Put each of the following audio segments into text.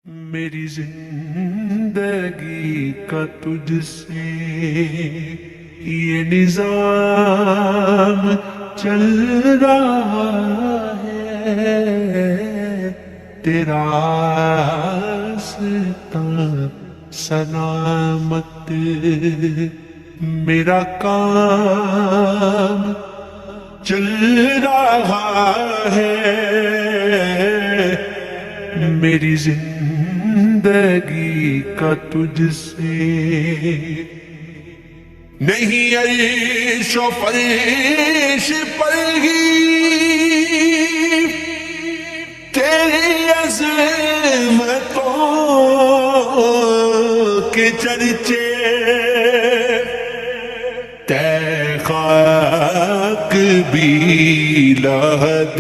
میری زندگی کا تجھ سے یہ نظام چل رہا ہے، تیرا راستہ سلامت، میرا کام چل رہا ہے، میری زندگی کا تجھ سے نہیں عرش و فرش پر ہی تیری عظمتوں کے چرچے، تے خاک بھی لحد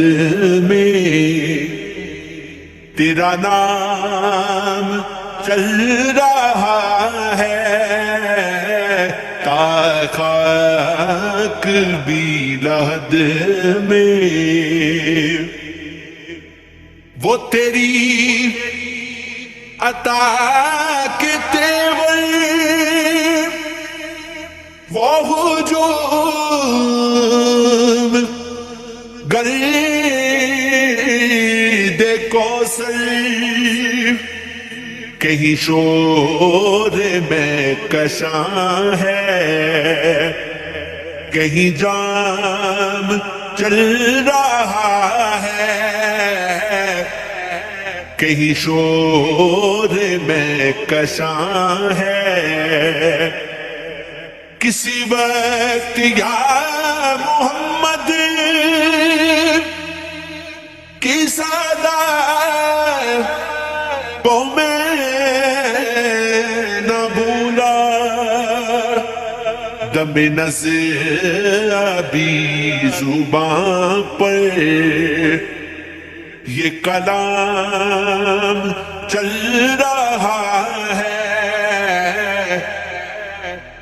میں تیرا نام چل رہا ہے، تا خاک بھی لحد میں وہ تیری عطا کے تیور، وہ ہجوم گرد کوثر، کہیں شور میں کشاں ہے، کہیں جام چل رہا ہے، کہیں شور میں کشاں ہے، کسی وقت یا محمد کی صدا کو میں نہ بھولا، دم نظر ابھی زباں پر یہ کلام چل رہا ہے،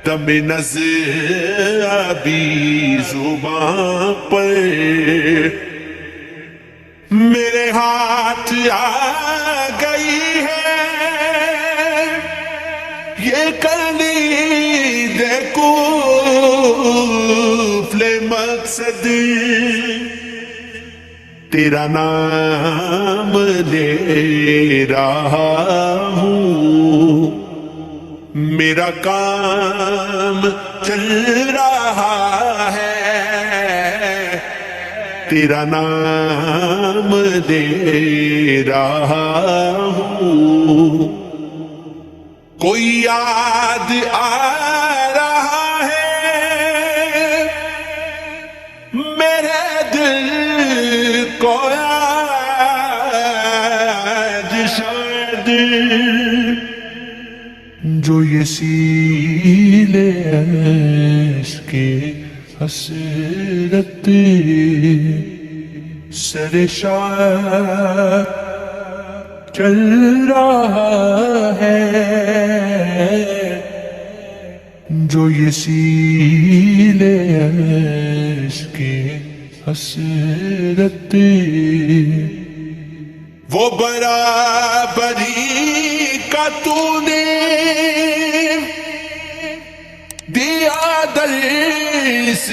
دم نظر ابھی زباں پر میرے ہاتھ آ گئی ہے، یہ کرنی دیکھو فل مقصد، تیرا نام لے رہا ہوں، میرا کام چل رہا ہے، تیرا نام لے رہا ہوں، کوئی یاد آ رہا ہے میرے دل کو، آج شاید جو یہ سیلے عشق کے حسرت سر شاہ چل رہا ہے، جو یہ سیلے عشق کے حسرت وہ برابری کا تو نے دیا درس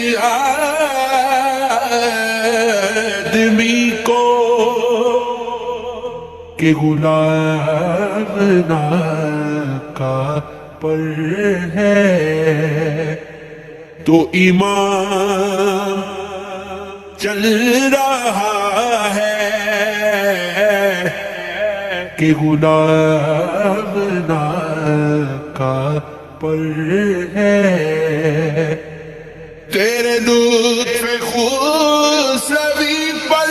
آدمی کو کہ غلام ناکا پر ہے تو ایمان چل رہا ہے، کہ غلام ناکا پر ہے، تیرے لطف خسروی پر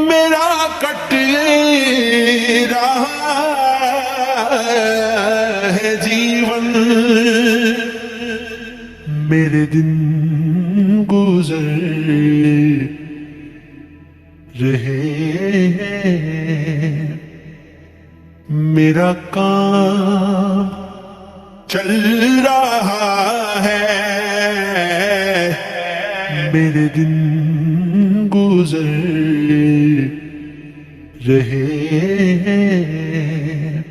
میرا کٹ رہا ہے جیون، میرے دن گزر رہے ہیں، میرا کام چل رہا ہے، میرے دن گزر رہے ہیں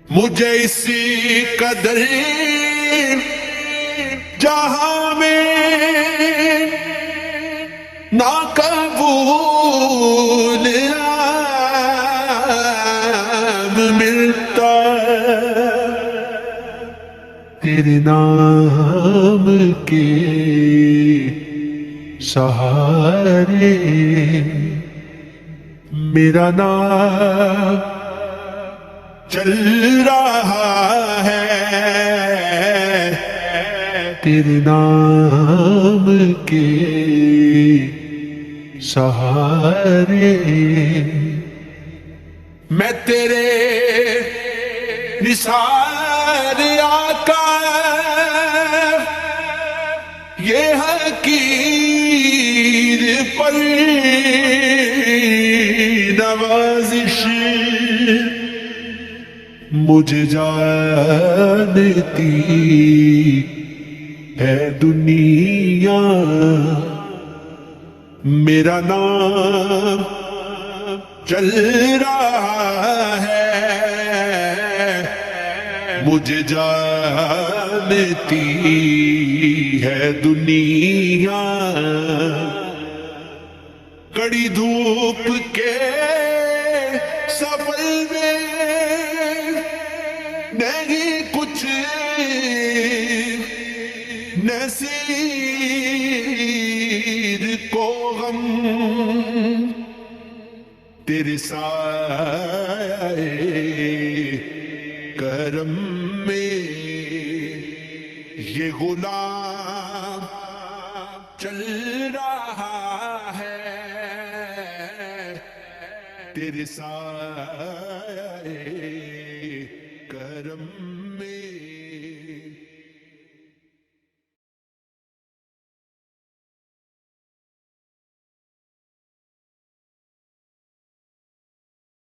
مجھے اسی قدر جہاں میں نا قبول اب ملتا تیرے نام کے سہارے میرا نام چل رہا ہے تیرے نام کے سہارے میں تیرے نثار آقا یہ حقیر پر نوازش مجھے جانتی ہے دنیا میرا نام چل رہا ہے مجھے جانتی ہے دنیا کڑی دھوپ کے سفر میں نہیں کچھ نصیر کو غم تیرے سائے کرم میں یہ غلام چل رہا ہے تیرے سائے